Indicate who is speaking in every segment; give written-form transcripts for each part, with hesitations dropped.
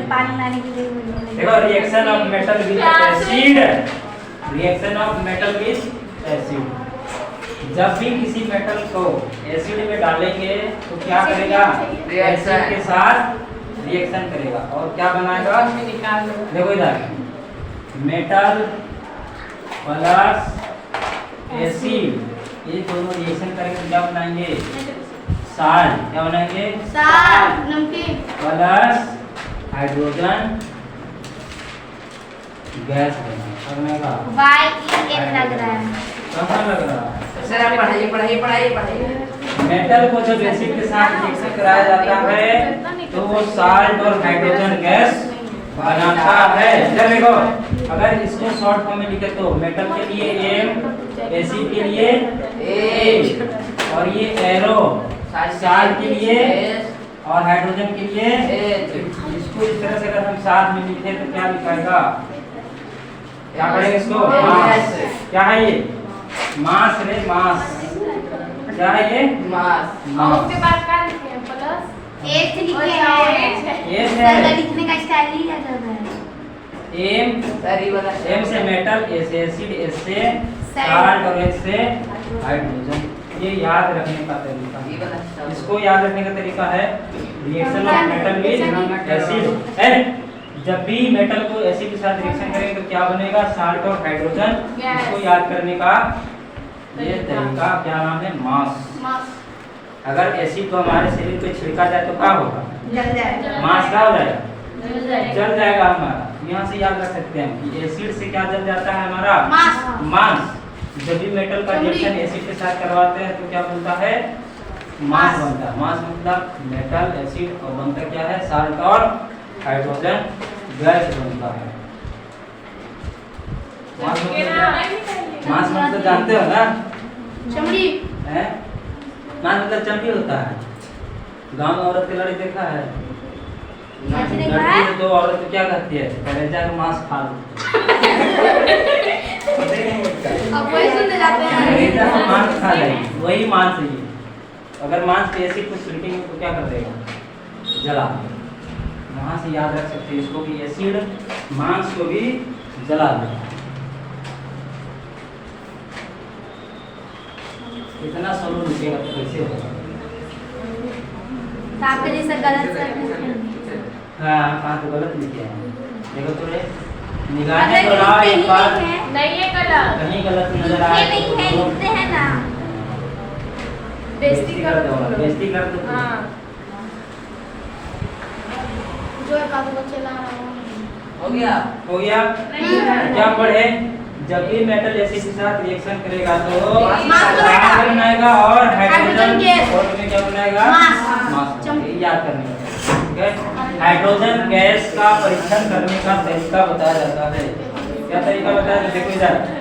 Speaker 1: पानी लाने के लिए
Speaker 2: देखो reaction of metal with acid, reaction of metal with acid. जब भी किसी मेटल को एसिड में डालेंगे तो क्या करेगा, एसिड के साथ रिएक्शन करेगा और क्या बनाएगा, देखो इधर मेटल प्लस एसिड, ये दोनों रिएक्शन करेंगे क्या बनाएंगे, साल्ट। क्या बनाएंगे,
Speaker 1: साल्ट नमकीन
Speaker 2: प्लस हाइड्रोजन गैस बनेगा।
Speaker 1: YEN लग रहा है।
Speaker 2: कहाँ लग रहा है?
Speaker 3: सर आप पढ़ाइए।
Speaker 2: मेटल को जब एसिड के साथ रिएक्शन कराया जाता है तो वो साल्ट और हाइड्रोजन गैस बनाता है। इधर देखो, अगर इसको शॉर्ट फॉर्म में लिखे तो मेटल के लिए M, एसिड के लिए A, और ये एरो साल्ट के लिए और हाइड्रोजन के लिए इसको इस तरह से अगर हम साथ में लिखे तो क्या लिखाएगा, क्या पढ़ेंगे इसको, मास। क्या है ये, मास रे मास। क्या है ये,
Speaker 3: मास।
Speaker 4: उसके बाद क्या लिखे हैं, प्लस
Speaker 1: एच लिखे हैं।
Speaker 2: ये
Speaker 1: सर
Speaker 2: है
Speaker 1: लिखने का स्टाइल ही अलग है।
Speaker 2: M,
Speaker 3: सर ये वाला
Speaker 2: M से मेटल, A से एसिड, S से साल्ट और H से हाइड्रोजन। ये याद रखने का तरीका,
Speaker 3: ये वाला
Speaker 2: इसको याद रखने का तरीका है reaction of metal with acid है। जब भी मेटल को एसिड के साथ रिएक्शन करेंगे तो क्या बनेगा, साल्ट और हाइड्रोजन। इसको याद करने का ये तरीका क्या नाम है, मास। अगर एसिड को हमारे शरीर पे छिड़का जाए तो क्या होगा,
Speaker 1: जल जाएगा।
Speaker 2: मास क्या हो जाएगा, जल जाएगा हमारा। यहाँ से याद रख सकते हैं कि एसिड से क्या जल जाता है हमारा, मास। जब भी मेटल का रिएक्शन एसिड के साथ करवाते हैं तो क्या बनता है, मास बनता है। मास मतलब मेटल एसिड और बनता क्या है, साल्ट और हाइड्रोजन गैस बनता है। मास मतलब जानते हो ना,
Speaker 1: चमड़ी
Speaker 2: है मास मतलब चमड़ी होता है। गांव में औरत के लड़ाई देखा है, लड़की से दो औरत क्या कहती है, कलेजा का मांस खा लो।
Speaker 1: अब वही सुनने जाते हैं।
Speaker 2: कलेजा का मांस खा ले, वही मांस है ये। अगर मांस पे एसिड को छिड़केंगे तो क्या कर देगा, जला। वहाँ से याद रख सकते हैं इसको कि एसिड मांस को भी जला देगा। इतना सलो लिखेगा तो कैसे होगा,
Speaker 1: आपके जैसा गलत सर
Speaker 2: हाँ कहाँ तो गलत लिखे हैं। देखो तो निगाह तो लाओ एक बार,
Speaker 4: नहीं है कलर,
Speaker 2: कहीं गलत नजर आए
Speaker 1: ये नहीं है, लिखते हैं ना।
Speaker 4: बेइज्जती कर दो,
Speaker 2: बेइज्जती कर दो।
Speaker 4: हाँ
Speaker 1: जो का तो चला रहा हूँ।
Speaker 3: हो गया।
Speaker 2: हो गया, क्या पढ़े, जब भी मेटल एसिड के साथ रिएक्शन करेगा तो
Speaker 1: मास
Speaker 2: कार्बन बनाएगा और हाइड्रोजन
Speaker 1: हाइड्रोजन गैस।
Speaker 2: और में क्या बनाएगा,
Speaker 1: मास।
Speaker 2: मास। ये याद करने का, ठीक है। हाइड्रोजन गैस का परीक्षण करने का तरीका बताया जाता है। क्या तरीका बताया, देखो इधर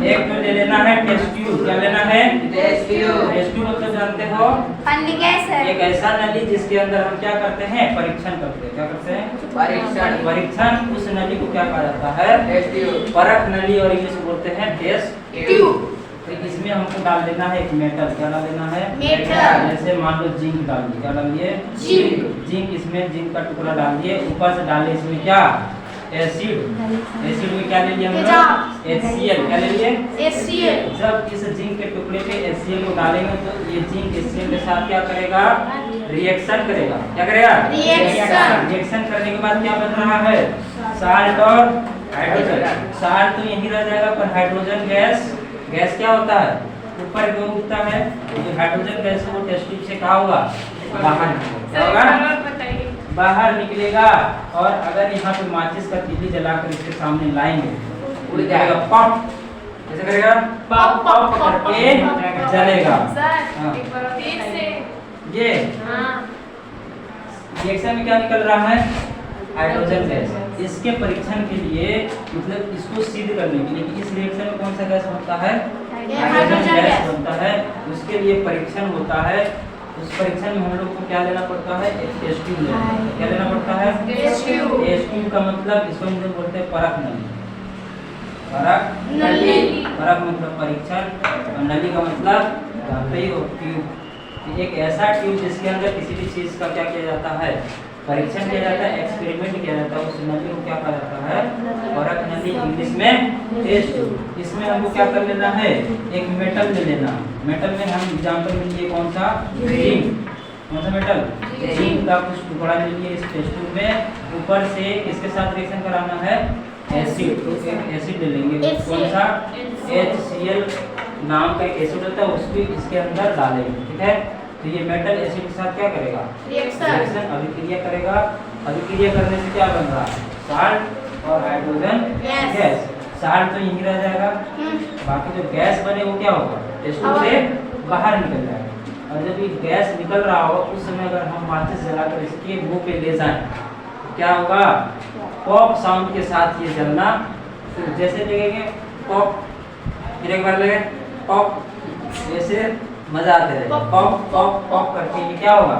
Speaker 2: एक तो ले लेना है टेस्ट ट्यूब। क्या लेना है,
Speaker 3: टेस्ट ट्यूब।
Speaker 2: टेस्ट ट्यूब मतलब जानते हो,
Speaker 1: पानी गैस है।
Speaker 2: एक ऐसा नली जिसके अंदर हम क्या करते हैं, परीक्षण करते हैं। क्या करते हैं,
Speaker 3: परीक्षण।
Speaker 2: परीक्षण। उस नली को क्या कहा जाता है,
Speaker 3: टेस्ट ट्यूब।
Speaker 2: परख नली, और इंग्लिश में बोलते हैं टेस्ट
Speaker 3: ट्यूब।
Speaker 2: तो इसमें हमको डाल देना है एक मेटल। क्या डाल देना है,
Speaker 1: मेटल।
Speaker 2: जैसे मान लो जिंक डाल दिए। क्या डाल दिए,
Speaker 1: जिंक।
Speaker 2: जिंक। इसमें जिंक का टुकड़ा डाल दिए, ऊपर से डाले इसमें क्या, एसिड। एसिड में क्या ले लिया हम लोग, HCl। क्या ले लिए,
Speaker 1: HCl।
Speaker 2: जब इस जिंक के टुकड़े पे HCl को डालेंगे तो ये जिंक HCl के साथ क्या करेगा, रिएक्शन करेगा। क्या करेगा,
Speaker 1: रिएक्शन।
Speaker 2: रिएक्शन करने के बाद क्या बन रहा है, साल्ट और हाइड्रोजन। साल्ट तो यहीं रह जाएगा, पर हाइड्रोजन गैस, गैस क्या होता है, ऊपर की ओर उठता है। जो हाइड्रोजन गैस है वो टेस्ट ट्यूब से कहाँ होगा, बाहर होगा,
Speaker 4: बताइए।
Speaker 2: बाहर निकलेगा। और अगर यहाँ पे माचिस का तीली जलाकर इसके सामने लाएंगे, उड़ जाएगा, पॉप ऐसे करेगा, पॉप पॉप करके जलेगा। हाँ।
Speaker 4: सर एक बार फिर से,
Speaker 2: ये
Speaker 4: हाँ
Speaker 2: रिएक्शन में क्या निकल रहा है, हाइड्रोजन गैस। इसके परीक्षण के लिए, मतलब इसको सिद्ध करने के लिए कि इस रिएक्शन में कौन सा गैस बनता है, हाइड्रोजन गैस बनता है, उसके लिए परीक्षण होता है। उस परीक्षण में हम लोग को क्या लेना पड़ता है, एक टेस्ट ट्यूब लेना पड़ता है। क्या लेना पड़ता है,
Speaker 4: टेस्ट ट्यूब।
Speaker 2: टेस्ट ट्यूब का मतलब इसको हम लोग बोलते हैं परख नली। परख
Speaker 1: नली।
Speaker 2: परख मतलब परीक्षण, और नली का मतलब जानते ही हो, ट्यूब। एक ऐसा ट्यूब जिसके अंदर किसी भी चीज का क्या किया जाता है, परीक्षण किया जाता है, एक्सपेरिमेंट किया जाता नली को क्या कहा जाता है? परख नली, इंग्लिश में टेस्ट। इसमें हमको क्या कर लेना है? एक मेटल ले लेना। मेटल में हम एग्जांपल में लिए कौन सा? जिंक। कौन सा मेटल? जिंक का कुछ टुकड़ा ले लिए इस टेस्ट ट्यूब में। ऊपर से किसके साथ रिएक्शन कराना है? एसिड। तो एक एसिड ले लेंगे, कौन सा? HCl नाम का एक एसिड होता है, उसको इसके अंदर डालेंगे, ठीक है। तो ये मेटल एसिड के साथ क्या करेगा? रिएक्शन अभिक्रिया करेगा। अभिक्रिया करने से क्या बन रहा है? साल्ट और हाइड्रोजन गैस। साल्ट तो यहीं रह जाएगा, बाकी जो गैस बने वो क्या होगा? टेस्ट ट्यूब से बाहर निकल जाएगा। और जब ये गैस निकल रहा हो उस समय अगर हम माचिस जलाकर इसके मुंह पे ले जाएं तो क्या होगा? पॉप साउंड के साथ ये जलना। तो जैसे लगेंगे पॉप, फिर एक बार लगे पॉप, जैसे मजा आते रहेगा। पॉप पॉप पॉप करके ये क्या होगा?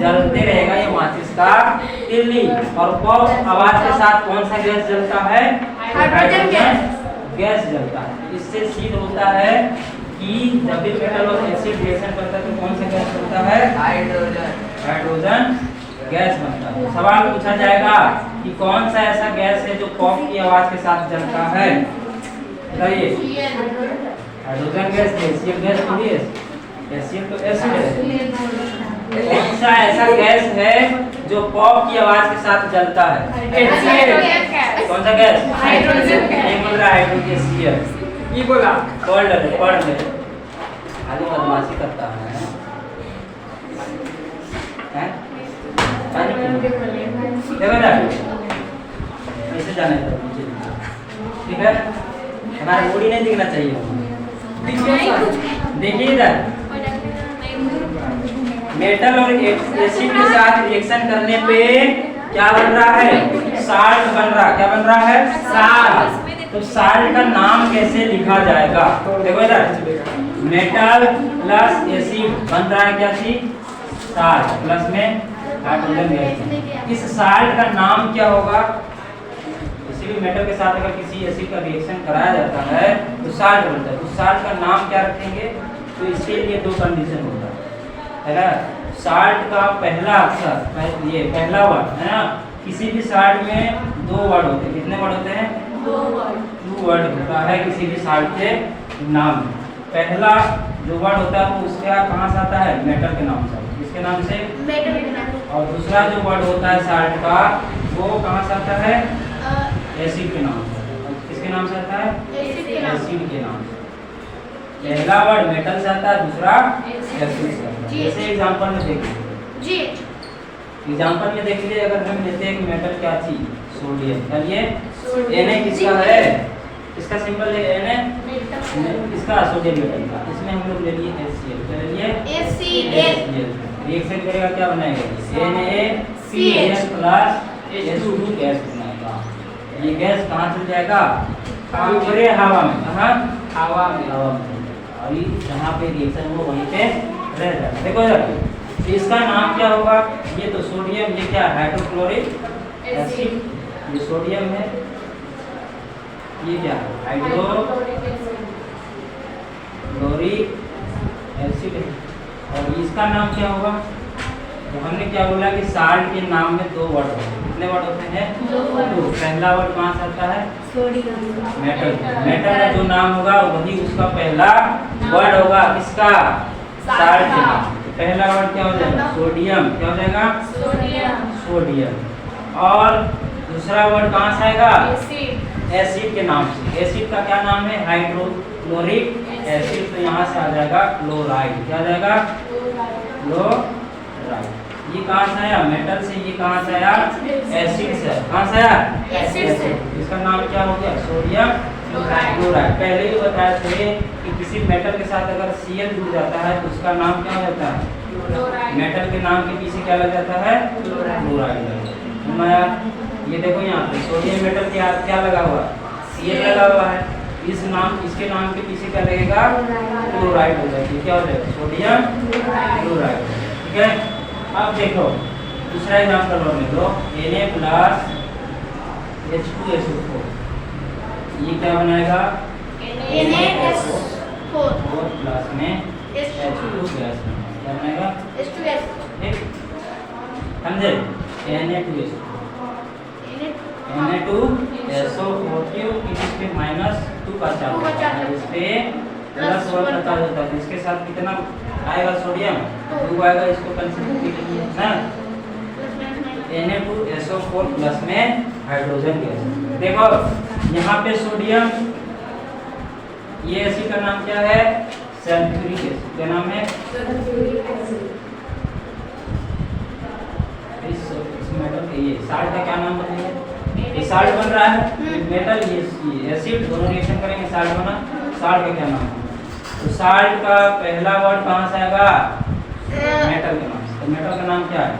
Speaker 2: जलते रहेगा ये माचिस का तिल्ली। और पॉप आवाज के साथ कौन सा गैस जलता है?
Speaker 1: हाइड्रोजन
Speaker 2: गैस जलता है। इससे सिद्ध होता है कि जब भी मेटल और एसिड रिएक्शन करता है तो कौन सा गैस बनता है? हाइड्रोजन गैस बनता है। सवाल पूछा जाएगा कि कौन सा ऐसा गैस है जो पॉप की आवाज के साथ जलता है? बताइए। हाइड्रोजन गैस, HCl गैस थोड़ी है, HCl तो एसिड है। कौन सा ऐसा गैस है जो पॉप की आवाज के साथ जलता है? कौन सा गैस?
Speaker 4: Hydrogen gas.
Speaker 2: नहीं बोल रहा हाइड्रोजन, HCl
Speaker 1: ये बोला।
Speaker 2: पढ़ ले आगे बदमाशी करता है। देखो ना ऐसे जाने दो, ठीक है। हमारे बॉडी नहीं दिखना चाहिए। देखिए इधर मेटल और एसिड के साथ रिएक्शन करने पे क्या बन रहा है? साल्ट बन रहा। क्या बन रहा है? साल्ट। तो साल्ट का नाम कैसे लिखा जाएगा? देखो इधर मेटल प्लस एसिड बन रहा है क्या चीज? साल्ट। प्लस में हाइड्रोजन गैस। इस साल्ट का नाम क्या होगा? किसी भी मेटल के साथ अगर किसी एसिड का रिएक्शन कराया जाता है तो साल्ट बनता है। तो साल्ट का नाम क्या रखेंगे? तो इसके लिए दो कंडीशन होता है ना। साल्ट का पहला अक्षर, ये पहला वर्ड है ना। किसी भी साल्ट में दो वर्ड होते हैं। कितने वर्ड होते हैं? 2 वर्ड होता है किसी भी साल्ट के नाम में। पहला जो वर्ड होता है वो उसका कहाँ से आता है? मेटल के नाम से। किसके नाम से? मेटल के नाम। और दूसरा जो वर्ड होता है साल्ट का वो कहाँ से आता है? एसिड के नाम से। किसके नाम से आता है? एसिड के नाम से। पहला वर्ड मेटल से आता है, दूसरा एसिड से आता है। जैसे एग्जांपल में देखिए, एग्जांपल में देख लीजिए। अगर हम लेते हैं कि मेटल क्या चीज? सोडियम। चलिए Na किसका है? इसका सिंबल है Na, इसका सोडियम मेटल का। इसमें हम लोग ले लिए HCl। क्या ले लिए? HCl। रिएक्शन करेगा, क्या बनाएगा? NaCl प्लस H2 गैस बनाएगा। ये गैस कहाँ चल जाएगा? पूरे हवा में। कहाँ? हवा में। और जहाँ पे रिएक्शन हो वहीं पे रह जाएगा। देखो इधर इसका नाम क्या होगा? ये तो सोडियम, ये क्या? Hydrochloric acid. ये सोडियम है, ये क्या? हाइड्रोक्लोरिक एसिड है। और इसका नाम क्या होगा? तो हमने क्या बोला कि साल्ट के नाम में 2 वर्ड होते हैं। कितने वर्ड होते हैं? 2 वर्ड। पहला वर्ड कहाँ से आता है? मेटल। मेटल का जो नाम होगा वही उसका पहला वर्ड होगा। किसका? साल्ट के नाम। पहला वर्ड क्या हो जाएगा? सोडियम। क्या हो जाएगा? सोडियम। और दूसरा वर्ड कहाँ से आएगा? एसिड के नाम से। एसिड का क्या नाम है? Hydrochloric acid. तो यहाँ से आ जाएगा क्लोराइड। क्या आ जाएगा? क्लोराइड। ये कहाँ से आया? मेटल से। ये कहाँ से आया? एसिड से। कहाँ से आया? एसिड से। इसका नाम क्या हो गया? Sodium chloride. पहले ही बताए थे कि किसी मेटल के साथ अगर Cl जुड़ जाता है तो उसका नाम क्या हो जाता है? मेटल के नाम के पीछे क्या लग जाता है? क्लोराइड। ये देखो यहाँ पे सोडियम मेटल क्या लगा हुआ है? Cl लगा हुआ है। इस नाम, इसके नाम के पीछे क्या लगेगा? क्लोराइड हो जाएगी। क्या हो जाएगा? Sodium chloride. ठीक है। अब देखो दूसरा एग्जांपल और ले लो। Na plus H2SO4। ये क्या बनाएगा?
Speaker 1: NaS4
Speaker 2: प्लस में H2 गैस क्या बनेगा?
Speaker 1: H2S।
Speaker 2: ठीक समझे? Na2SO4। 2 का चार्ज होता है, इस पे +1 का चार्ज होता है। इसके साथ कितना आएगा सोडियम 2 आएगा, इसको कंसीडर कीजिए ना Na2SO4 प्लस में हाइड्रोजन गैस। देखो यहाँ पे सोडियम, ये एसिड का नाम क्या है? Sulphuric acid. क्या नाम है? इस मेटल के ये साल्ट का क्या नाम बनेगा? ये साल्ट बन रहा है, मेटल ये एसिड दोनों रिएक्शन करेंगे, साल्ट बना। साल्ट का क्या नाम है? तो साल्ट का पहला वर्ड कहाँ से आएगा? मेटल के नाम से। तो मेटल का नाम क्या है?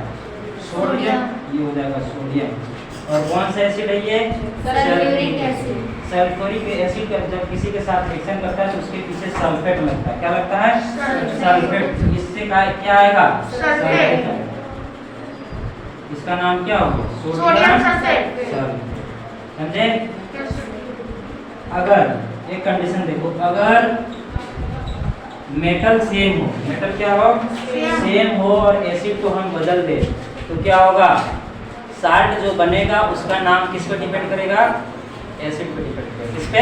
Speaker 2: सोडियम। ये हो जाएगा सोडियम। और कौन सा एसिड है ये?
Speaker 1: Sulphuric acid.
Speaker 2: सल्फ्यूरिक एसिड का जब किसी के साथ रिएक्शन करता है तो उसके पीछे सल्फेट लगता है। क्या लगता है? सल्फेट। इससे क्या आएगा? सल्फेट। इसका नाम क्या होगा?
Speaker 1: Sodium sulphate.
Speaker 2: समझे? अगर एक कंडीशन देखो, अगर मेटल सेम हो, मेटल क्या हो? सेम हो और एसिड को हम बदल दे तो क्या होगा? साल्ट जो बनेगा उसका नाम किस पे डिपेंड करेगा? एसिड पे डिपेंड करेगा। किस पे?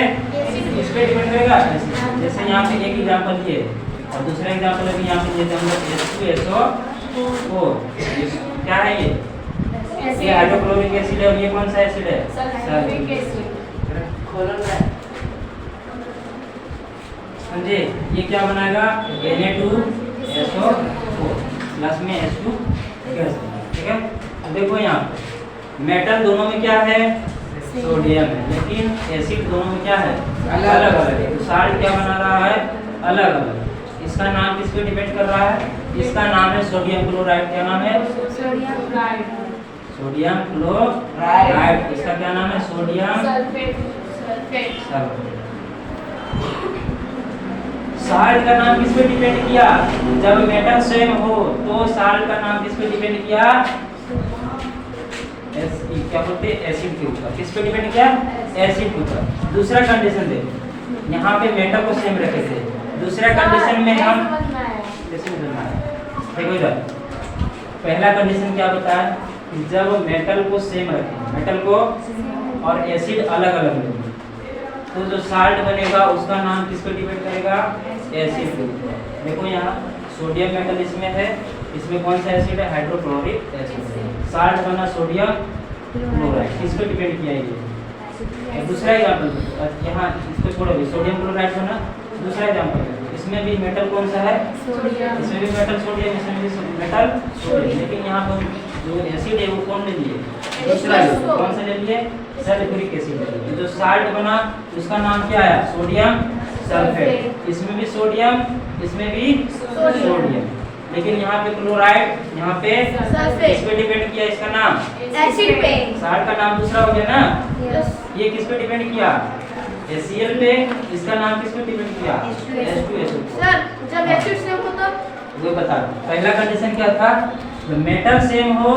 Speaker 2: इस पे डिपेंड करेगा। जैसे यहाँ पे एक एग्जांपल ये और दूसरा एग्जांपल अभी यहाँ पे ये हम H2SO4। क्या है ये? ये हाइड्रोक्लोरिक एसिड है और ये कौन सा एसिड है?
Speaker 4: Sulphuric acid.
Speaker 3: खोलो ना।
Speaker 2: समझे? ये क्या बनाएगा? Na2SO4 प्लस में H2 गैस। ठीक है? अब देखो यहाँ पे मेटल दोनों में क्या है? सोडियम है, लेकिन एसिड दोनों में क्या है? अलग अलग है। तो साल्ट क्या बना रहा है? अलग अलग। इसका नाम किस पे डिपेंड कर रहा है? इसका नाम है सोडियम क्लोराइड। क्या नाम है?
Speaker 4: Sodium chloride.
Speaker 2: Sodium chloride. इसका क्या नाम है? Sodium
Speaker 4: sulphate. Sulphate.
Speaker 2: Sulphate. Salt का नाम किस पे डिपेंड किया? जब मेटल सेम हो तो साल्ट का नाम किस पे डिपेंड किया? क्या बोलते हैं? एसिड के ऊपर। किस पे डिपेंड किया? एसिड के ऊपर। दूसरा कंडीशन देखो, यहाँ पे मेटल को सेम रखे थे। दूसरा कंडीशन में हम कैसे बदलना है? देखो इधर पहला कंडीशन क्या बताया कि जब मेटल को सेम रखें, मेटल को और एसिड अलग अलग लेंगे तो जो साल्ट बनेगा उसका नाम किस पे डिपेंड करेगा? एसिड के ऊपर। देखो यहाँ सोडियम मेटल इसमें है, इसमें कौन सा एसिड है? Hydrochloric acid. साल्ट बना सोडियम क्लोराइड। किस पे डिपेंड किया ये? दूसरा एग्जांपल यहाँ इसको छोड़ो, सोडियम क्लोराइड बना। दूसरा एग्जांपल इसमें भी मेटल कौन सा है?
Speaker 4: सोडियम।
Speaker 2: इसमें भी मेटल सोडियम, इसमें भी मेटल सोडियम। लेकिन यहाँ पर जो एसिड है वो कौन ले लिए? दूसरा कौन सा ले लिए? सल्फ्यूरिक एसिड ले लिए। जो साल्ट बना उसका नाम क्या है? Sodium sulphate. इसमें भी सोडियम, इसमें भी सोडियम। लेकिन यहाँ पे क्लोराइड, यहाँ पे
Speaker 1: सल्फेट।
Speaker 2: किस पे डिपेंड किया? इसका नाम
Speaker 1: एसिड पे।
Speaker 2: साल्ट का नाम दूसरा हो गया ना।
Speaker 1: यस।
Speaker 2: ये किस पे डिपेंड किया? HCl पे। इसका नाम किस पे डिपेंड किया? H2SO4।
Speaker 1: सर जब एसिड सेम हो तो
Speaker 2: वो बता। पहला कंडीशन क्या था? जब मेटल सेम हो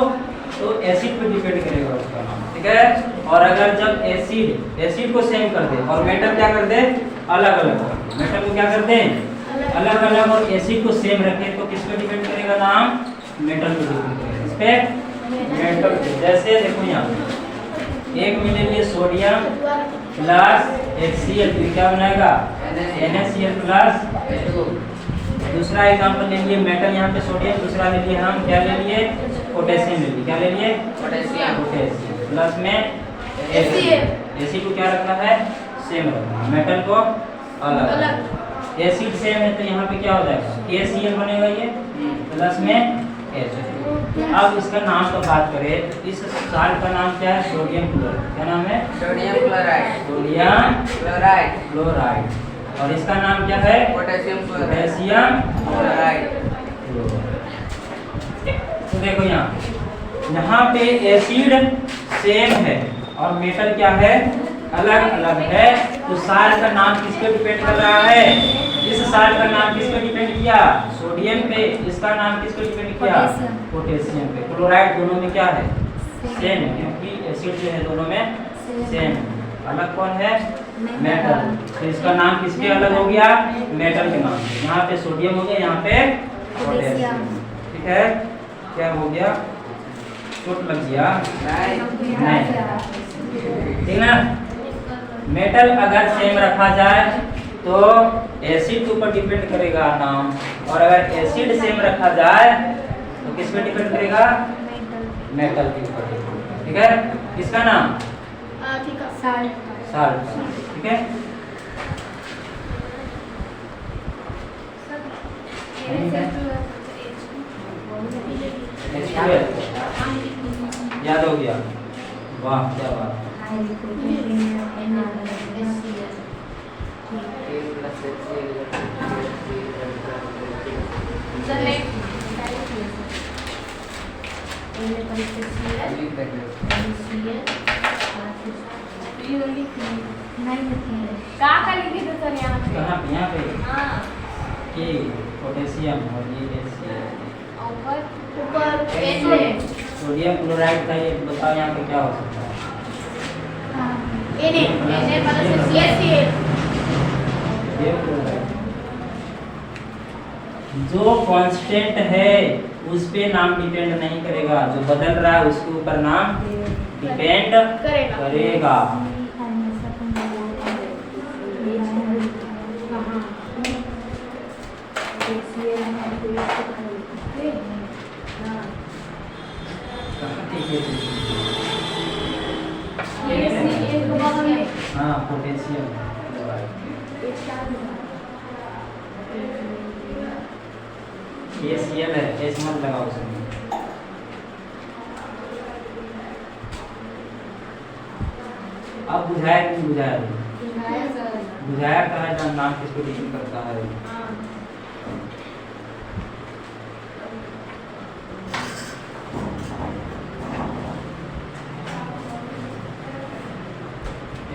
Speaker 2: तो एसिड पे डिपेंड करेगा उसका नाम। ठीक है? और अगर जब एसिड को सेम कर दे और मेटल क्या कर दे? अलग अलग। मेटल को क्या कर दे? अलग अलग और एसिड को सेम रखे तो किस पे डिपेंड करेगा नाम? मेटल पे डिपेंड करेगा। इस पे मेटल पे। जैसे देखो यहाँ एक मिलेंगे सोडियम प्लस HCl तो क्या बनाएगा? NaCl plus. दूसरा एग्जांपल ले लिए मेटल, यहाँ पे सोडियम। दूसरा ले लिए हम क्या ले लिए? पोटेशियम ले लिए। क्या ले लिए?
Speaker 3: पोटेशियम।
Speaker 2: पोटेशियम प्लस में
Speaker 1: HCl।
Speaker 2: एसिड को क्या रखना है? सेम रखना है, मेटल को अलग अलग। एसिड सेम है तो यहाँ पे क्या हो जाएगा? KCl बनेगा ये प्लस में H। अब इसका नाम का बात करें तो इस साल्ट का नाम क्या है? Sodium chloride. क्या नाम है?
Speaker 3: Sodium chloride.
Speaker 2: Sodium
Speaker 3: chloride.
Speaker 2: Chloride. और इसका नाम क्या है?
Speaker 3: Potassium chloride.
Speaker 2: Potassium
Speaker 3: chloride.
Speaker 2: तो देखो यहाँ पे एसिड सेम है और मेटल क्या है? अलग अलग है। तो साल्ट का नाम किस पे डिपेंड कर रहा है? इस साल्ट का नाम किस पे डिपेंड किया? सोडियम पे। इसका नाम किस पे डिपेंड किया? पोटेशियम पे। क्लोराइड दोनों में क्या है? सेम है, क्योंकि एसिड जो है दोनों में सेम है। अलग कौन है? मेटल। तो इसका नाम किसके अलग हो गया? मेटल के नाम से। यहाँ पे सोडियम हो गया, यहाँ पे पोटेशियम। ठीक है? क्या हो गया? चोट लग गया? नहीं। ठीक ना? मेटल अगर सेम रखा जाए तो एसिड के ऊपर डिपेंड करेगा नाम, और अगर एसिड सेम रखा जाए तो किस पे डिपेंड करेगा? मेटल के ऊपर। ठीक है, किसका नाम?
Speaker 1: ठीक है।
Speaker 2: साल्ट। ठीक है, याद हो गया? वाह, क्या बात।
Speaker 4: कहाँ लिखी थी सर यहाँ पे?
Speaker 2: कहाँ पे? यहाँ पे
Speaker 4: हाँ
Speaker 2: कि पोटेशियम और ये
Speaker 4: ऊपर
Speaker 1: ऊपर
Speaker 2: सोडियम क्लोराइड का, ये बताओ यहाँ पे क्या हो सकता है? सोडियम क्लोराइड जो कांस्टेंट है उस पे नाम डिपेंड नहीं करेगा, जो बदल रहा है उसके ऊपर नाम डिपेंड करेगा। हाँ, पोटेशियम ये Cl है, एस मत लगाओ उसमें। अब बुझाया कि नहीं बुझाया? बुझाया का है नाम किसको डिपेंड करता है?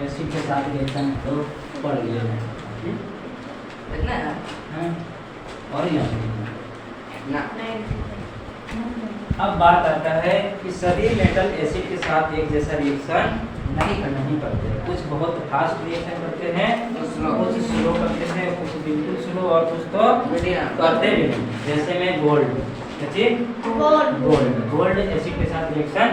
Speaker 2: एसिड के साथ रिएक्शन तो पढ़ लिया है।
Speaker 3: इतना ना?
Speaker 2: हाँ, और यहाँ
Speaker 3: ना
Speaker 2: अब बात आता है कि सभी मेटल एसिड के साथ एक जैसा रिएक्शन नहीं करते। कुछ बहुत फास्ट रिएक्शन करते हैं, कुछ स्लो करते हैं, कुछ बिल्कुल स्लो, और कुछ तो करते भी नहीं। जैसे में गोल्ड एसिड के साथ रिएक्शन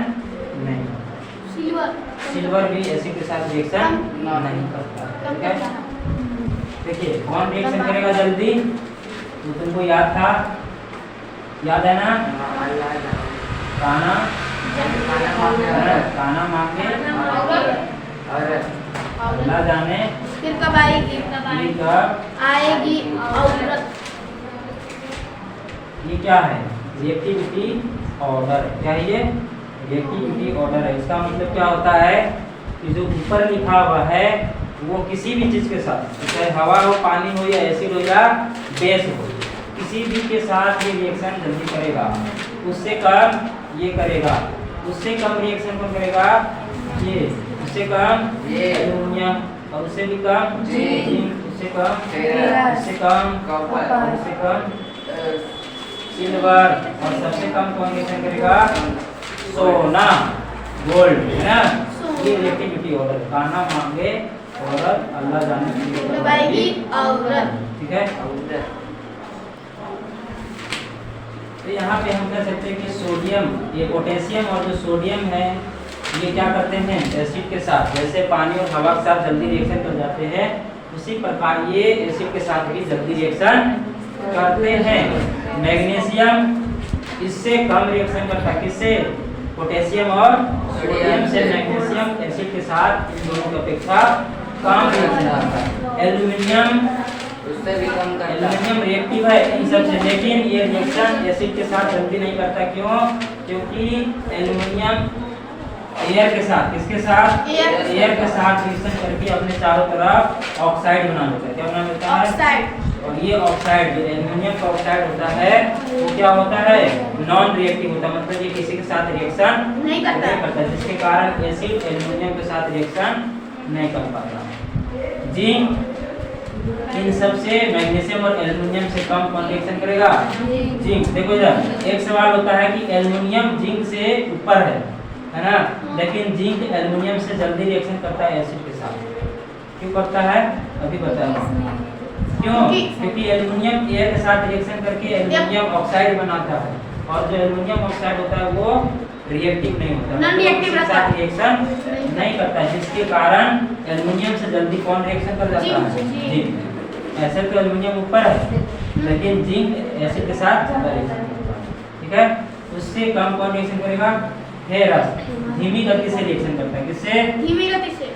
Speaker 2: नहीं करता। सिल्वर भी एसिड के साथ रिएक्शन नहीं करता। ठीक है, देखिए कौन रिएक्शन करेगा जल्दी? तो तुमको याद था, याद है ना? काना मांगे अल्लाह जाने
Speaker 1: फिर कब आएगी?
Speaker 2: ये कब
Speaker 1: आएगी औरत।
Speaker 2: ये क्या है? Reactivity order. क्या है ये? रिएक्टिविटी ऑर्डर है। इसका मतलब क्या होता है कि जो ऊपर लिखा हुआ है वो किसी भी चीज के साथ, चाहे हवा हो, पानी हो, या एसिड हो, या बेस हो, किसी भी के साथ ये रिएक्शन जल्दी करेगा। उससे कम ये करेगा, उससे कम रिएक्शन कौन करेगा? ये। उससे कम एल्युमिनियम, और उससे भी कम जिंक, उससे कम, उससे कम कॉपर, उससे कम सिल्वर, और सबसे कम कौन रिएक्शन करेगा? सोना, गोल्ड, है ना? ये रिएक्टिविटी ऑर्डर। खाना मांगे औरत, अल्लाह जाने
Speaker 1: कब आएगी औरत।
Speaker 2: ठीक है। तो यहाँ पे हम कह सकते हैं कि सोडियम, ये पोटेशियम और जो सोडियम है ये क्या करते हैं? एसिड के साथ, जैसे पानी और हवा के साथ जल्दी रिएक्शन कर जाते हैं, उसी प्रकार ये एसिड के साथ भी जल्दी रिएक्शन करते हैं। मैग्नीशियम इससे कम रिएक्शन करता है। किससे? पोटेशियम और सोडियम से मैग्नीशियम एसिड के साथ इन दोनों की अपेक्षा कम रिएक्शन करता है। एल्युमिनियम
Speaker 3: उससे भी कम करता है।
Speaker 2: एल्युमिनियम रिएक्टिव है इन सब से, लेकिन ये रिएक्शन एसिड के साथ जल्दी नहीं करता। क्यों? क्योंकि एल्युमिनियम एयर के साथ, किसके साथ? एयर के साथ रिएक्शन करके अपने चारों तरफ ऑक्साइड बना लेता है। क्या बना लेता है?
Speaker 1: ऑक्साइड।
Speaker 2: और ये ऑक्साइड, जो एल्युमिनियम का ऑक्साइड होता है वो क्या होता है? नॉन रिएक्टिव होता है, मतलब ये किसी के साथ रिएक्शन
Speaker 1: नहीं करता,
Speaker 2: जिसके कारण एसिड एल्युमिनियम के साथ रिएक्शन नहीं कर पाता। जिंक इन सब से मैग्नीशियम और एल्युमिनियम से कम कौन रिएक्शन करेगा? जिंक। देखो इधर एक सवाल होता है कि एल्युमिनियम जिंक से ऊपर है ना, लेकिन जिंक एल्युमिनियम से जल्दी रिएक्शन करता है एसिड के साथ। क्यों करता है? अभी बताऊंगा क्यों। क्योंकि एल्युमिनियम एयर के साथ रिएक्शन करके एल्युमिनियम ऑक्साइड बनाता है, और जो एल्युमिनियम ऑक्साइड होता है वो रिएक्टिव नहीं होता,
Speaker 1: Non-reactive रहता है।
Speaker 2: रिएक्शन नहीं करता, जिसके कारण एल्युमिनियम से जल्दी कौन रिएक्शन कर जाता है?
Speaker 1: जिंक।
Speaker 2: जिंक। ऐसे तो एल्युमिनियम ऊपर है, लेकिन जिंक एसिड के साथ ज्यादा रिएक्शन करता है, ठीक है। उससे कम कौन रिएक्शन करेगा? फेरस धीमी गति से रिएक्शन करता है, किससे?
Speaker 1: धीमी गति से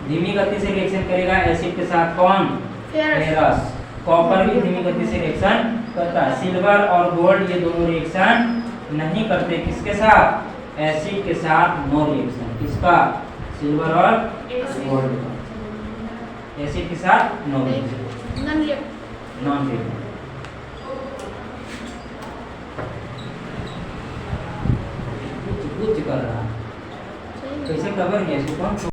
Speaker 2: धीमी गति से रिएक्शन करेगा एसिड के साथ, कौन?
Speaker 1: Ferrous
Speaker 2: ferrous. कॉपर भी धीमी गति से रिएक्शन करता है। सिल्वर और गोल्ड ये दोनों रिएक्शन नहीं करते, किसके साथ? एसिड के साथ नो रिएक्शन। किसका? सिल्वर और गोल्ड का। एसिड के साथ no reaction,
Speaker 1: non reactive
Speaker 2: non reaction. कुछ कर रहा है, कैसे कवर किया इसको?